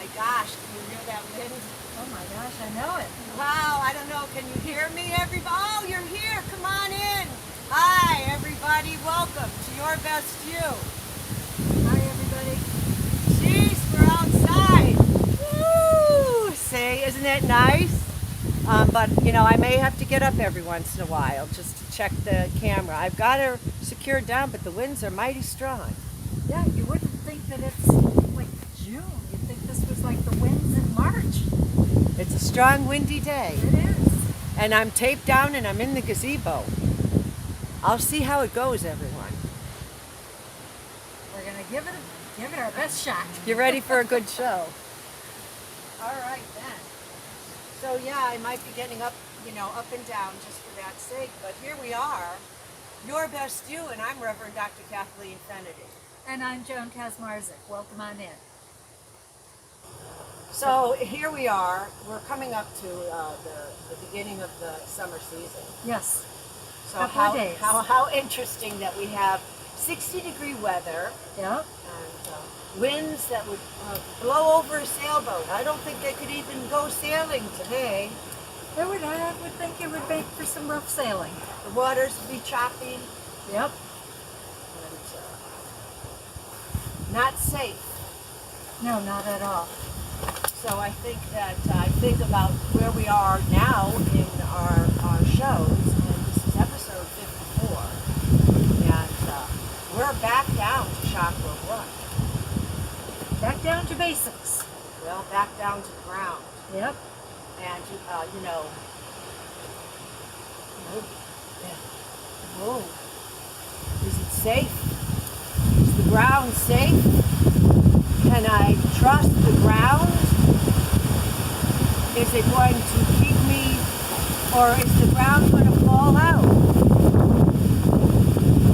my gosh, can you hear that wind? Oh my gosh, I know it. Wow, I don't know, can you hear me, everybody? Oh, you're here, come on in. Hi, everybody, welcome to Your Best You. Hi, everybody. Jeez, we're outside. Woo! See, isn't it nice? But, you know, I may have to get up every once in a while just to check the camera. I've got her secured down, but the winds are mighty strong. Yeah, you wouldn't think that it's like June. You'd think this was like the winds in March. It's a strong, windy day. It is. And I'm taped down and I'm in the gazebo. I'll see how it goes, everyone. We're gonna give it our best shot. You ready for a good show? All right, then. So yeah, I might be getting up, up and down just for that sake, but here we are, Your Best You, and I'm Reverend Dr. Kathleen Fennedy. And I'm Joan Kazmarzik. Welcome on in. So here we are. We're coming up to the beginning of the summer season. Yes. So Couple of days. how interesting that we have 60-degree weather. Yep. And winds that would blow over a sailboat. I don't think they could even go sailing today. I would think it would make for some rough sailing. The waters would be choppy. Yep. And not safe. No, not at all. So I think about where we are now in our shows, and this is episode 54, and we're back down to Chakra 1. Back down to basics. Well, back down to the ground. Yep. And, is it safe? Is the ground safe? Can I trust the ground? Is it going to keep me, or is the ground going to fall out?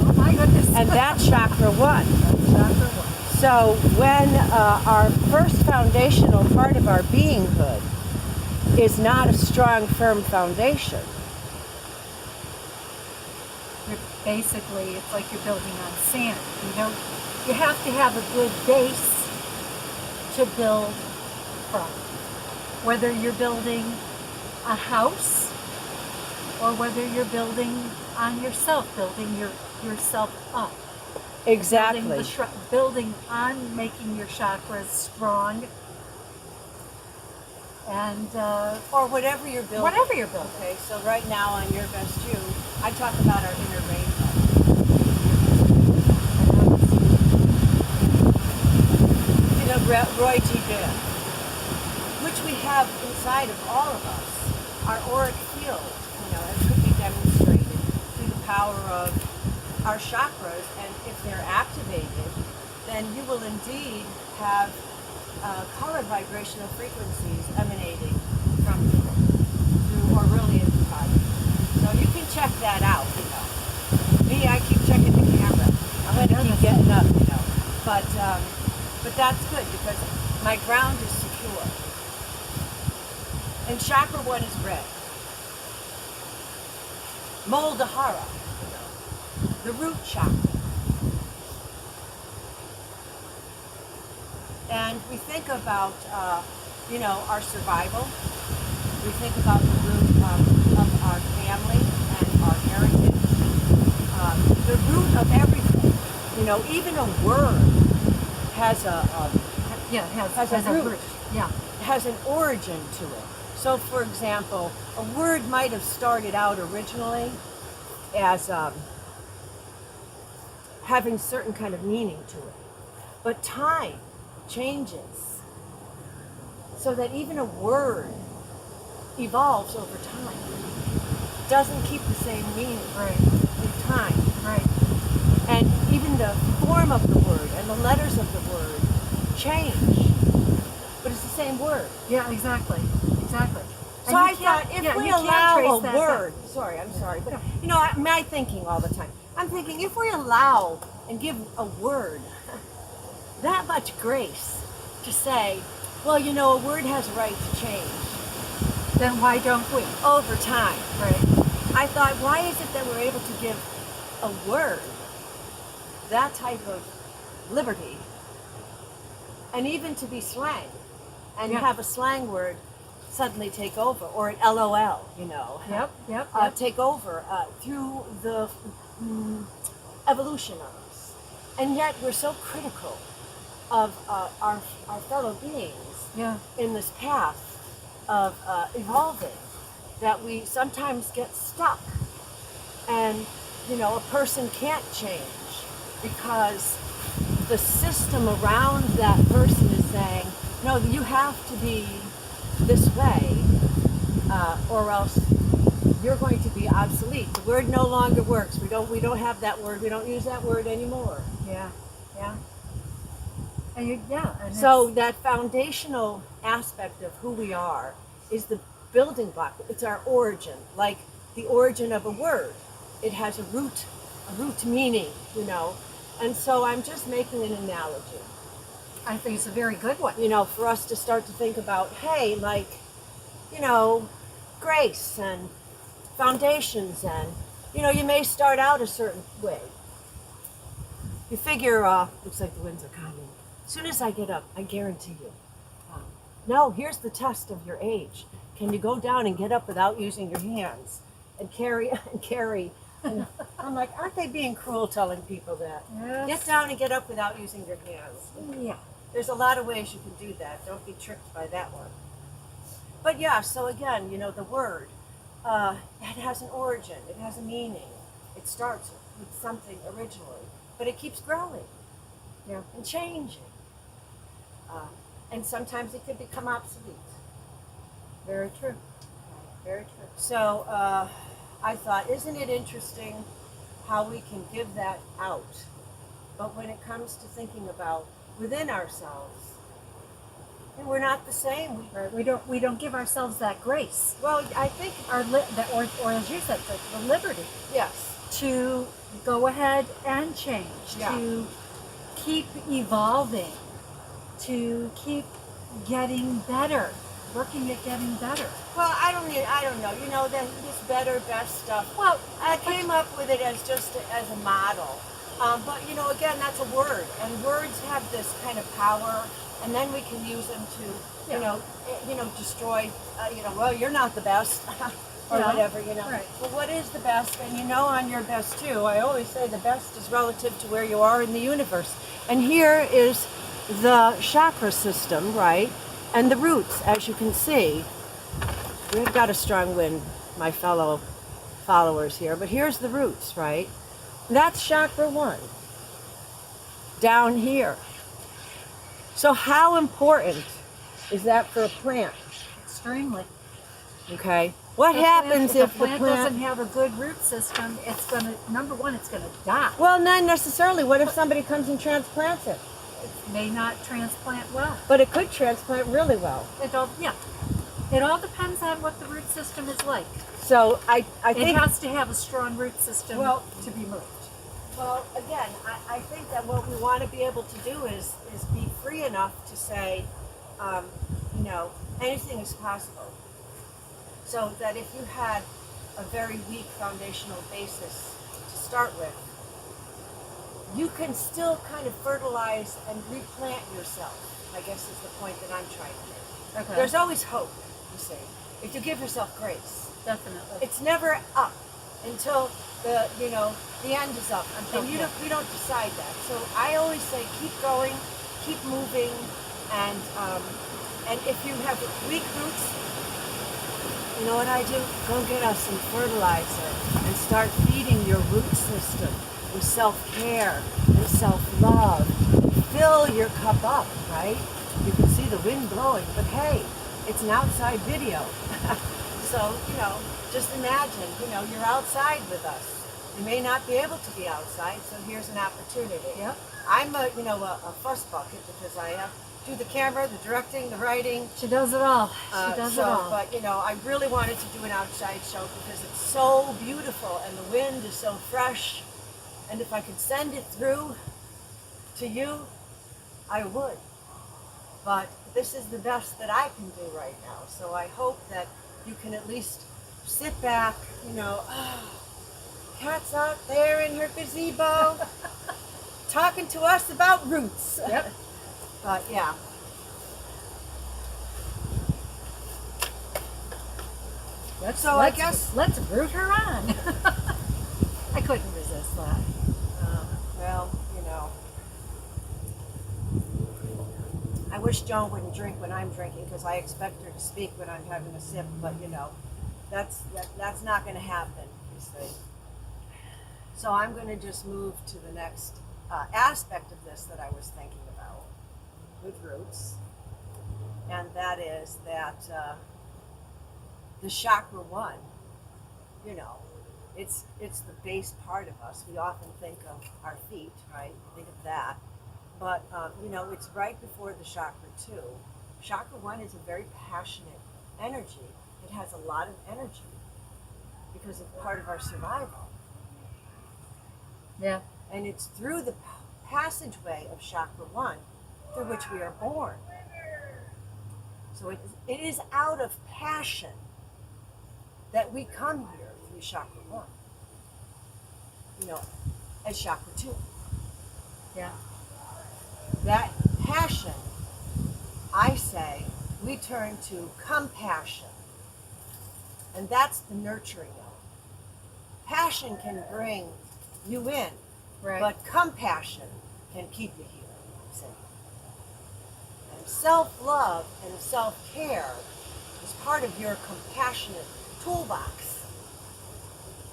Oh my goodness. And that's Chakra 1. That's Chakra 1. So when our first foundational part of our beinghood is not a strong, firm foundation. Basically, it's like you're building on sand. You have to have a good base to build from. Whether you're building a house or whether you're building on yourself, building yourself up. Exactly. Building on making your chakras strong. And or whatever you're building. Whatever you're building. Okay, so right now on Your Best You, I talk about our inner rainbow. Roy G. Biv, which we have inside of all of us, our auric field, it could be demonstrated through the power of our chakras, and if they're activated, then you will indeed have color vibrational frequencies emanating from you through Aurelian body. So you can check that out, Me, I keep checking the camera. I'm going to keep getting up, But that's good because my ground is secure. And Chakra 1 is red. Muladhara, the root chakra. And we think about, our survival. We think about the root of our family and our heritage. The root of everything. Even a word has a root. Yeah. Has an origin to it. So, for example, a word might have started out originally as having certain kind of meaning to it. But time changes so that even a word evolves over time. It doesn't keep the same meaning in time. Right. And even the form of the word and the letters of the word change. But it's the same word. Yeah, exactly. So I thought if we allow a word, I'm sorry, but my thinking all the time. I'm thinking if we allow and give a word that much grace to say, well, a word has a right to change. Then why don't we? Over time. Right. I thought, why is it that we're able to give a word that type of liberty, and even to be slang, and Yeah. have a slang word suddenly take over, or an LOL, Yep. take over through the evolution of us. And yet we're so critical of our fellow beings Yeah. in this path of evolving that we sometimes get stuck. And, a person can't change because the system around that person is saying, no, you have to be this way, or else you're going to be obsolete. The word no longer works. We don't have that word. We don't use that word anymore. Yeah. And So that foundational aspect of who we are is the building block. It's our origin, like the origin of a word. It has a root meaning, And so I'm just making an analogy, I think it's a very good one. for us to start to think about, hey, like, grace and foundations, and, you may start out a certain way. You figure, looks like the winds are coming. As soon as I get up, I guarantee you. No, here's the test of your age. Can you go down and get up without using your hands and carry and carry? And I'm like, aren't they being cruel telling people that? Yes. Get down and get up without using your hands. Yeah. There's a lot of ways you can do that. Don't be tricked by that one. But yeah, so again, the word, it has an origin. It has a meaning. It starts with something originally, but it keeps growing and changing. And sometimes it could become obsolete. Very true. Very true. So I thought, isn't it interesting how we can give that out? But when it comes to thinking about within ourselves, and we're not the same. We don't give ourselves that grace. Well, I think Or as you said, the liberty yes. to go ahead and change, Yeah. to keep evolving, to keep getting better, working at getting better. Well, I don't know. This better, best stuff. Well, I came up with it as a model. But again, that's a word, and words have this kind of power, and then we can use them to, destroy. Well, you're not the best, or whatever. Right. Well, what is the best? And on your best too. I always say the best is relative to where you are in the universe. And here is the chakra system, right? And the roots, as you can see. We've got a strong wind, my fellow followers here, but here's the roots, right? That's chakra 1, down here. So how important is that for a plant? extremely. Okay. What happens if the plant doesn't have a good root system? It's gonna, number one, it's gonna die. Well, not necessarily. What if somebody comes and transplants it? It may not transplant well. But it could transplant really well. It all depends on what the root system is like. So I It think has to have a strong root system to be moved. Well, again, I think that what we want to be able to do is be free enough to say, anything is possible. So that if you had a very weak foundational basis to start with, you can still kind of fertilize and replant yourself, I guess is the point that I'm trying to make. Okay. There's always hope, you see, if you give yourself grace. Definitely. It's never up until the end is up, and we don't decide that. So I always say keep going, keep moving, and if you have weak roots, you know what I do? Go get us some fertilizer and start feeding your root system with self-care and self-love. Fill your cup up, right? You can see the wind blowing, but hey, it's an outside video. So, just imagine, you're outside with us. You may not be able to be outside, so here's an opportunity. Yep. I'm a fuss bucket because I do the camera, the directing, the writing. She does it all. She does it all. But, I really wanted to do an outside show because it's so beautiful and the wind is so fresh. And if I could send it through to you, I would. But this is the best that I can do right now. So I hope that you can at least sit back, Kat's out there in her gazebo talking to us about roots. Yep. But yeah. let's root her on. I couldn't resist that. Well, I wish Joan wouldn't drink when I'm drinking because I expect her to speak when I'm having a sip, but that's not going to happen, you see. So I'm going to just move to the next aspect of this that I was thinking about with roots, and that is that the chakra one, it's the base part of us. We often think of our feet, right? Think of that. But, it's right before the chakra 2. Chakra 1 is a very passionate energy. It has a lot of energy because it's part of our survival. Yeah. And it's through the passageway of chakra 1 through which we are born. So it is out of passion that we come here through chakra 1. As chakra 2. Yeah. That passion, I say, we turn to compassion. And that's the nurturing element. Passion can bring you in, Right. but compassion can keep you here. See? And self-love and self-care is part of your compassionate toolbox.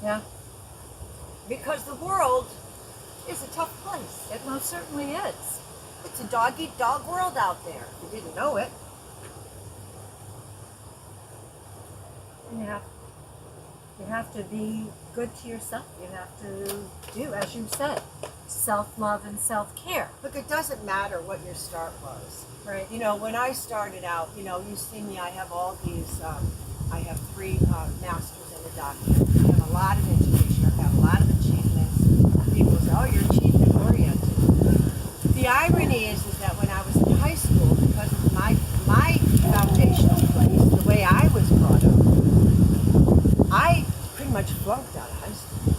Yeah. Because the world is a tough place. It most certainly is. It's a dog-eat-dog world out there, if you didn't know it. And you have to be good to yourself. You have to do, as you said, self-love and self-care. Look, it doesn't matter what your start was. Right. When I started out, you see me, I have all these, I have 3 masters and a doctorate. I have a lot of education. I have a lot of achievements. People say, oh, you're achievement-oriented. The irony is that when I was in high school, because of my foundational place, the way I was brought up, I pretty much flunked out of high school.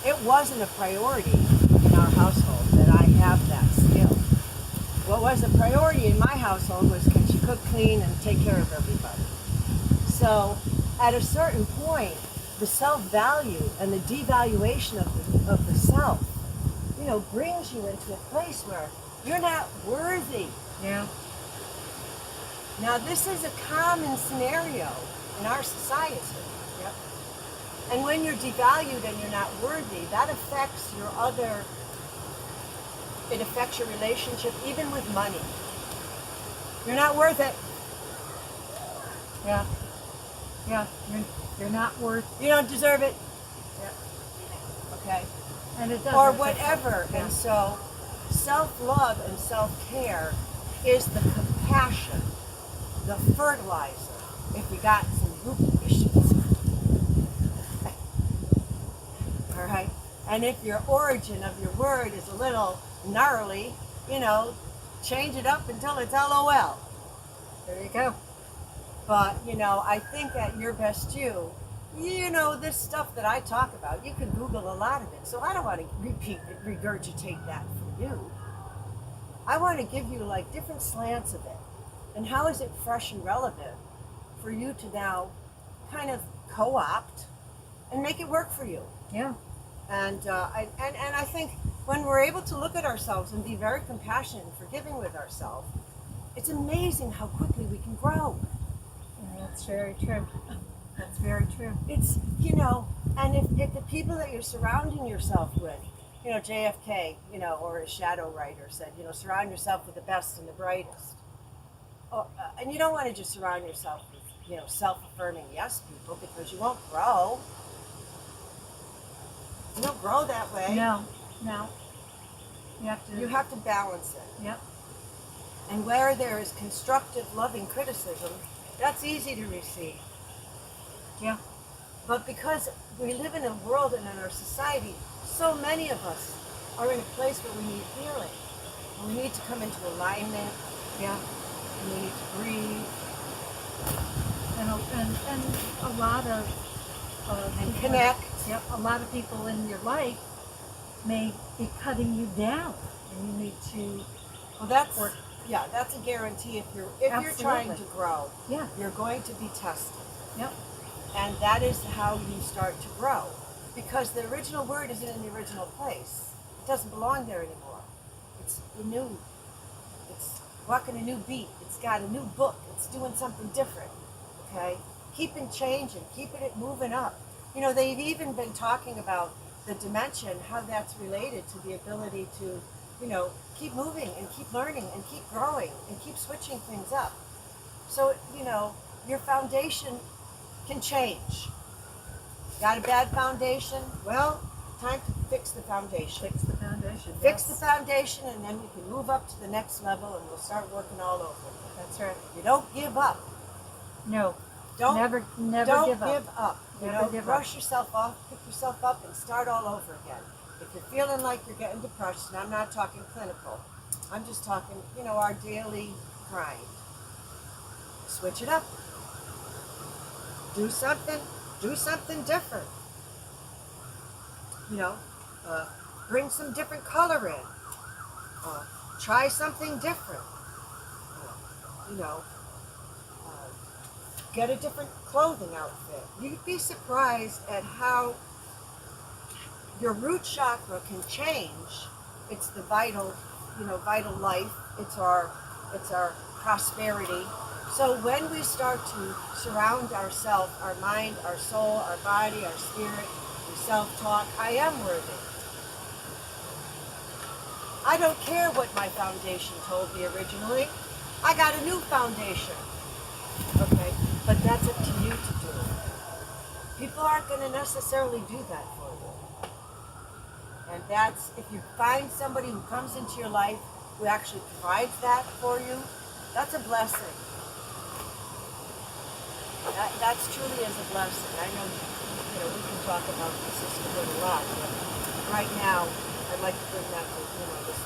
It wasn't a priority in our household that I have that skill. What was a priority in my household was, can she cook, clean, and take care of everybody? So at a certain point, the self-value and the devaluation of the self, brings you into a place where you're not worthy. Yeah. Now, this is a common scenario in our society. Yep. And when you're devalued and you're not worthy, that affects it affects your relationship, even with money. You're not worth it. Yeah. Yeah. You're not worth. You don't deserve it. Yeah. Okay. And it does. Or whatever. Yeah. And so self-love and self-care is the compassion, the fertilizer, if we got some root issues. All right? And if your origin of your word is a little gnarly, change it up until it's LOL. There you go. But, I think at your best this stuff that I talk about, you can Google a lot of it. So I don't want to regurgitate that for you. I want to give you different slants of it. And how is it fresh and relevant for you to now kind of co-opt and make it work for you? Yeah. And I think when we're able to look at ourselves and be very compassionate and forgiving with ourselves, it's amazing how quickly we can grow. Yeah, that's very true. That's very true. It's, and if the people that you're surrounding yourself with, JFK, or a shadow writer said, surround yourself with the best and the brightest. And you don't want to just surround yourself with, self-affirming yes people, because you won't grow. You don't grow that way. No. You have to balance it. Yep. And where there is constructive, loving criticism, that's easy to receive. Yeah. But because we live in a world and in our society, so many of us are in a place where we need healing. And we need to come into alignment. Yeah. And we need to breathe. And a lot of And people, connect. Yep. A lot of people in your life may be cutting you down, and you need to Well, that's work Yeah, that's a guarantee. If you're trying to Absolutely. grow, Yeah. you're going to be tested. Yep. And that is how you start to grow. Because the original word isn't in the original place. It doesn't belong there anymore. It's new. It's walking a new beat. It's got a new book. It's doing something different. Okay? Keeping changing, keeping it moving up. You know, they've even been talking about the dimension, how that's related to the ability to, you know, keep moving and keep learning and keep growing and keep switching things up. So, you know, your foundation can change. Got a bad foundation? Well, time to fix the foundation. Fix the foundation. Fix the Yes. foundation, and then we can move up to the next level, and we'll start working all over again. That's right. You don't give up. No. Don't Never don't give up. give up. You Never know, give brush up. yourself off, pick yourself up, and start all over again. If you're feeling like you're getting depressed, and I'm not talking clinical, I'm just talking, you know, our daily grind. Switch it up. Do something different. You know, bring some different color in. Try something different. You know, get a different clothing outfit. You'd be surprised at how your root chakra can change. It's the vital, you know, vital life. It's our prosperity. So when we start to surround ourselves, our mind, our soul, our body, our spirit, we self-talk, I am worthy. I don't care what my foundation told me originally. I got a new foundation. Okay, but that's up to you to do. People aren't going to necessarily do that for you. And that's, if you find somebody who comes into your life who actually provides that for you, that's a blessing. That truly is a blessing. I know, you know, we can talk about the sisterhood a lot, but right now, I'd like to bring that to, you know, this,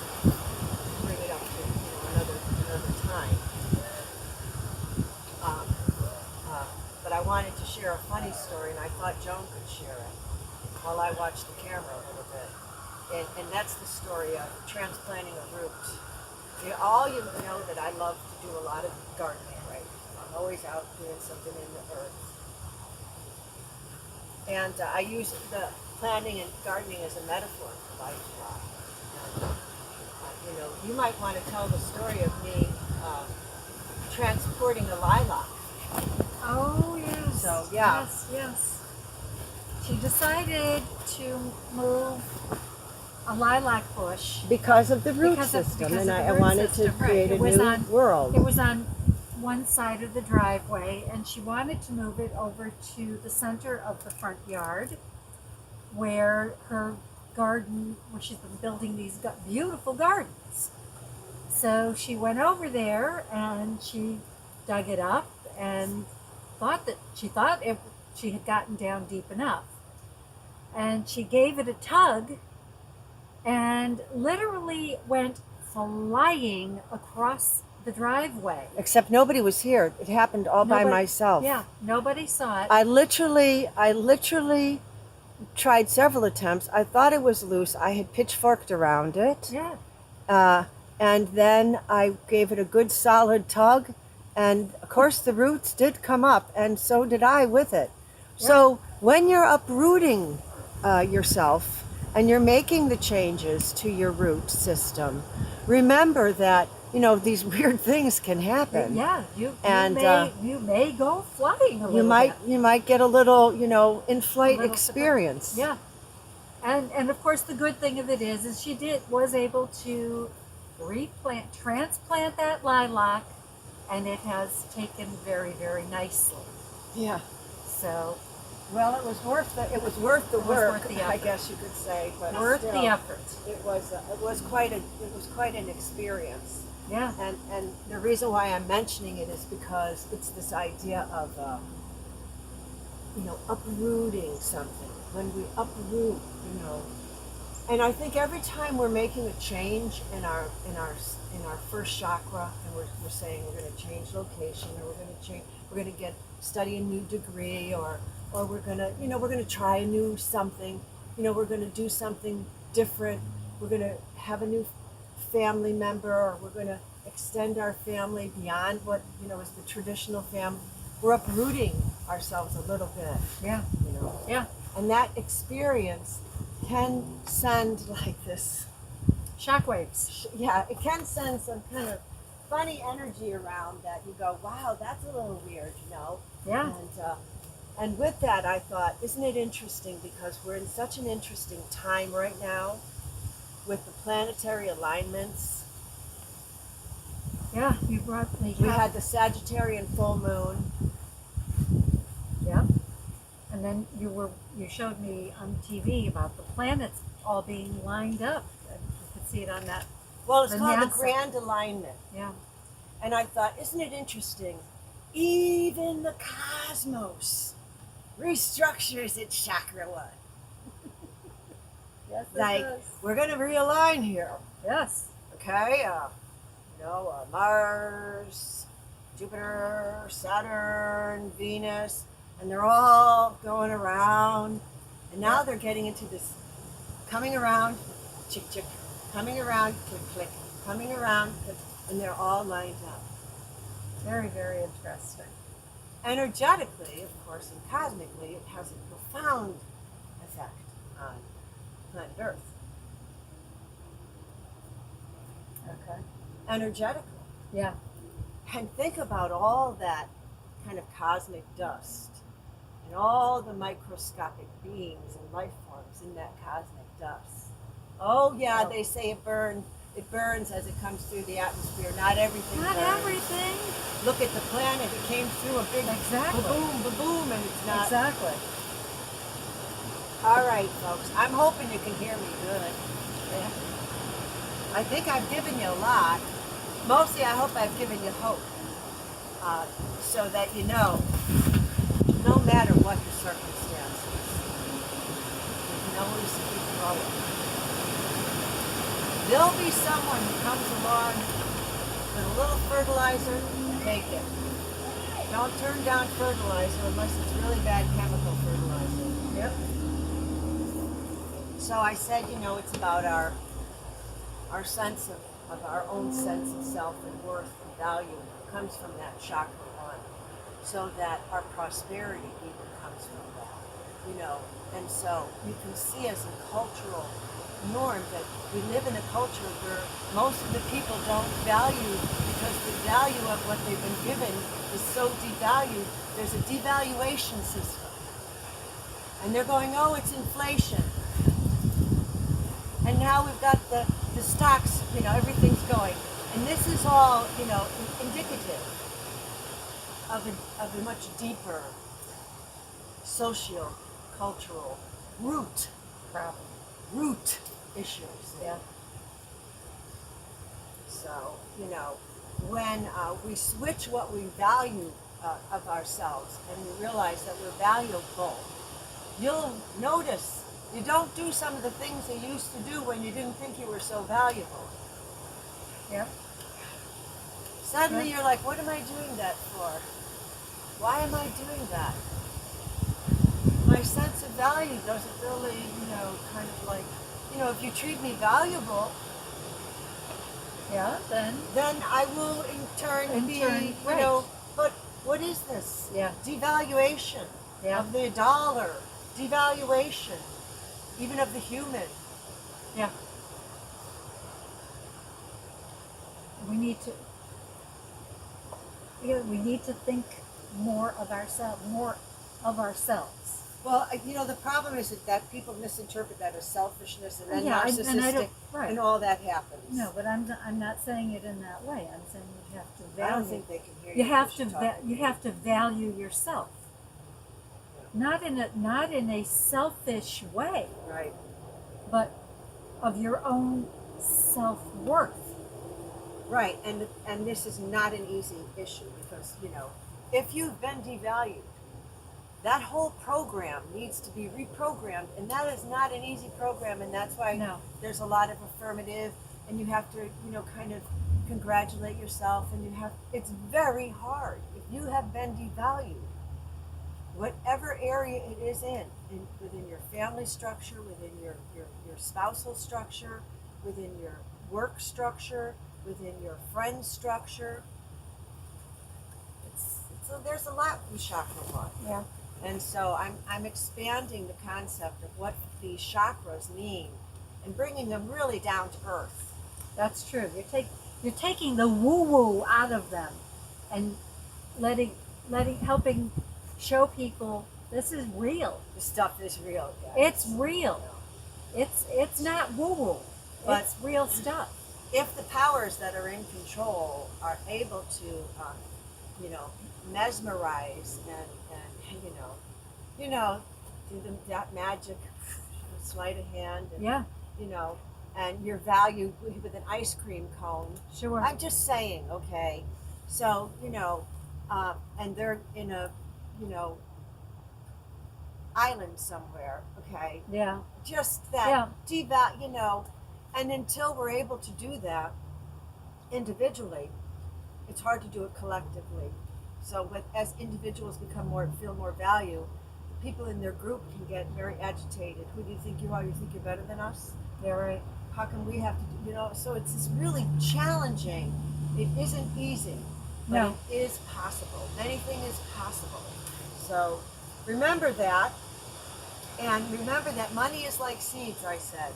bring it up to, you know, another time. But I wanted to share a funny story, and I thought Joan could share it while I watched the camera a little bit. And that's the story of transplanting a root. All you know that I love to do a lot of gardening, right? I'm always out doing something in the earth. And I use the planting and gardening as a metaphor for life. And, you know, you might want to tell the story of me transporting a lilac. Oh, yes. So, yeah. Yes. She decided to move a lilac bush Because of the root because of system, the and I root wanted system, to create right. a new world. It was on one side of the driveway, and she wanted to move it over to the center of the front yard where her garden, where she's been building these beautiful gardens. So she went over there and she dug it up and she thought she had gotten down deep enough. And she gave it a tug and literally went flying across the driveway. Except nobody was here. It happened all by myself. Yeah, nobody saw it. I literally tried several attempts. I thought it was loose. I had pitchforked around it. Yeah. And then I gave it a good solid tug. And of course the roots did come up, and so did I with it. Yeah. So when you're uprooting yourself and you're making the changes to your root system, remember that, you know, these weird things can happen. Yeah, you may go flying a little bit. You might get a little, you know, in-flight experience. Yeah. And of course the good thing of it is she was able to transplant that lilac, and it has taken very, very nicely. Yeah. So, well, it was worth the work, the I guess you could say. But worth still, the effort. It was quite an experience. Yeah. And the reason why I'm mentioning it is because it's this idea of you know, uprooting something. When we uproot, you know, and I think every time we're making a change in our first chakra, and we're saying we're going to change location, or we're going to study a new degree, or we're going to try a new something, you know, we're going to do something different, we're going to have a new family member, or we're going to extend our family beyond what, is the traditional family. We're uprooting ourselves a little bit, Yeah. Yeah. And that experience can send like this, Shockwaves. yeah, it can send some kind of funny energy around that you go, wow, that's a little weird. Yeah. And with that, I thought, isn't it interesting, because we're in such an interesting time right now with the planetary alignments. Yeah. You brought me. We had the Sagittarian full moon. Yeah. And then you showed me on TV about the planets all being lined up. You could see it on that. Well, it's The called the NASA. Grand Alignment. Yeah. And I thought, isn't it interesting? Even the cosmos restructures its chakra one. Yes. Like, we're going to realign here. Yes. Okay? Mars, Jupiter, Saturn, Venus, and they're all going around. And now they're getting into this coming around, chick, chick, coming around, click, click, coming around, click, and they're all lined up. Very, very interesting. Energetically, of course, and cosmically, it has a profound effect on planet Earth. Okay. Energetically. Yeah. And think about all that kind of cosmic dust and all the microscopic beings and life forms in that cosmic dust. Oh yeah, they say it burns as it comes through the atmosphere. Not everything Not burns. everything. Look at the planet, it came through a big boom, boom, and it's not. Exactly. All right, folks, I'm hoping you can hear me good. Yeah. I think I've given you a lot. Mostly I hope I've given you hope, so that no matter what the circumstances, you can always keep going. There'll be someone who comes along with a little fertilizer, take it. Don't turn down fertilizer unless it's really bad chemical fertilizer. Yep. So I said, it's about our sense of our own sense of self and worth and value comes from that chakra one, so that our prosperity even comes from that, and so you can see as a cultural norm that we live in a culture where most of the people don't value, because the value of what they've been given is so devalued. There's a devaluation system, and they're going, oh, it's inflation. And now we've got the stocks, everyth's going. And this is all, indicative of a much deeper socio-cultural root issues. Yeah. So, when we switch what we value of ourselves and we realize that we're valuable, you'll notice you don't do some of the things you used to do when you didn't think you were so valuable. Yeah. Suddenly you're like, what am I doing that for? Why am I doing that? My sense of value doesn't really, kind of like, if you treat me valuable, Yeah. then I will in turn be, right. But what is this? Yeah. Devaluation Yeah. of the dollar, devaluation even of the human. Yeah. We need to think more of ourselves. Well, the problem is that people misinterpret that as selfishness and then Yeah, narcissistic, right. and all that happens. No, but I'm not saying it in that way. I'm saying you have to value. I don't think they can hear You have to value yourself. Not in a selfish way, right? But of your own self-worth. Right, and this is not an easy issue because, if you've been devalued, that whole program needs to be reprogrammed, and that is not an easy program, and that's why there's a lot of affirmative, and you have to, kind of congratulate yourself, and it's very hard. If you have been devalued, whatever area it is within your family structure, within your spousal structure, within your work structure, within your friend structure. There's a lot with chakra work. Yeah. And so I'm expanding the concept of what these chakras mean and bringing them really down to earth. That's true. You're taking the woo-woo out of them and helping show people this is real. The stuff is real, guys. It's real. It's not woo-woo. But it's real stuff. if the powers that are in control are able to, mesmerize and do that magic sleight of hand, and, Yeah, and your value with an ice cream cone. sure. I'm just saying, okay. So, and they're in a, island somewhere, okay. Yeah, Just that and until we're able to do that individually, it's hard to do it collectively. So as individuals feel more value, people in their group can get very agitated. Who do you think you are? You think you're better than us? yeah, right. How come we have to do, so it's this really challenging. It isn't easy, but No. it is possible. Anything is possible. So remember that, and remember that money is like seeds, I said.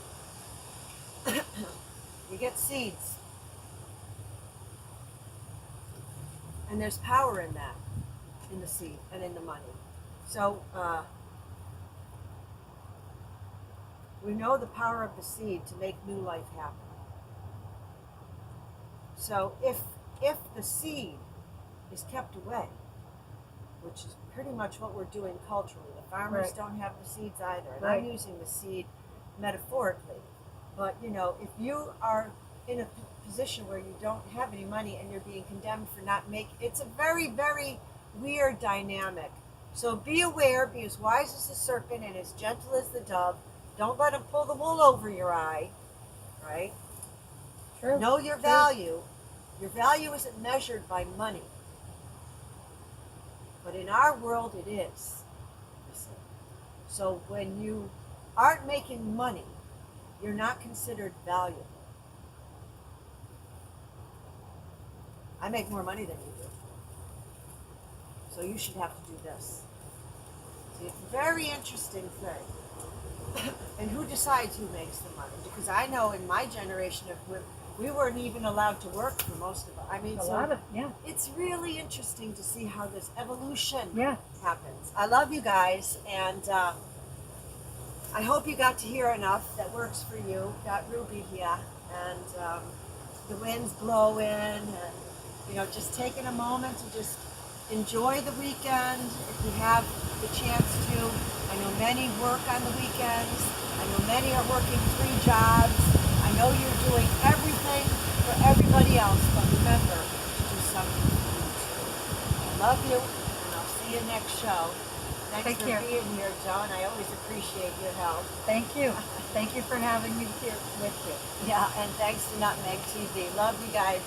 You get seeds, and there's power in that, in the seed and in the money. So we know the power of the seed to make new life happen. So if the seed is kept away, which is pretty much what we're doing culturally, the farmers Right. don't have the seeds either, and Right. I'm using the seed metaphorically. But if you are in a position where you don't have any money and you're being condemned for not making, it's a very, very weird dynamic. So be aware, be as wise as the serpent and as gentle as the dove. Don't let him pull the wool over your eye, right? True. Know your True. value. Your value isn't measured by money. But in our world, it is. So when you aren't making money, you're not considered valuable. I make more money than you do. So you should have to do this. See, it's a very interesting thing. And who decides who makes the money? Because I know in my generation of women, we weren't even allowed to work for most of it. I mean, it's really interesting to see how this evolution happens. I love you guys, and I hope you got to hear enough that works for you. Got Ruby here, and the winds blowing, and just taking a moment to just enjoy the weekend if you have the chance to. I know many work on the weekends. I know many are working 3 jobs. I know you're doing everything for everybody else, but remember to do something for you too. I love you, and I'll see you next show. Thanks Take for care. being here, Joan. I always appreciate your help. Thank you. Thank you for having me here with you. Yeah, and thanks to Nutmeg TV. Love you guys.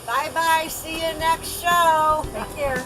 Bye-bye. See you next show. Take care.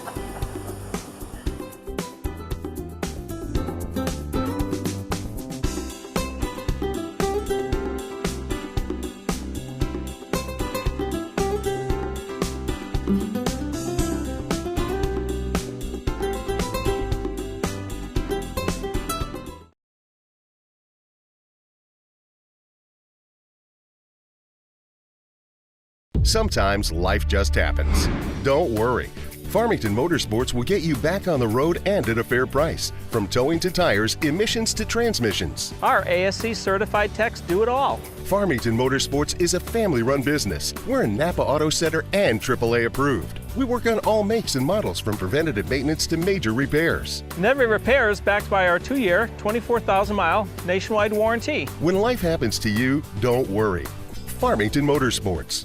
Sometimes life just happens. Don't worry. Farmington Motorsports will get you back on the road and at a fair price. From towing to tires, emissions to transmissions. Our ASC certified techs do it all. Farmington Motorsports is a family-run business. We're a Napa Auto Center and AAA approved. We work on all makes and models from preventative maintenance to major repairs. And every repair is backed by our 2-year, 24,000-mile nationwide warranty. When life happens to you, don't worry. Farmington Motorsports.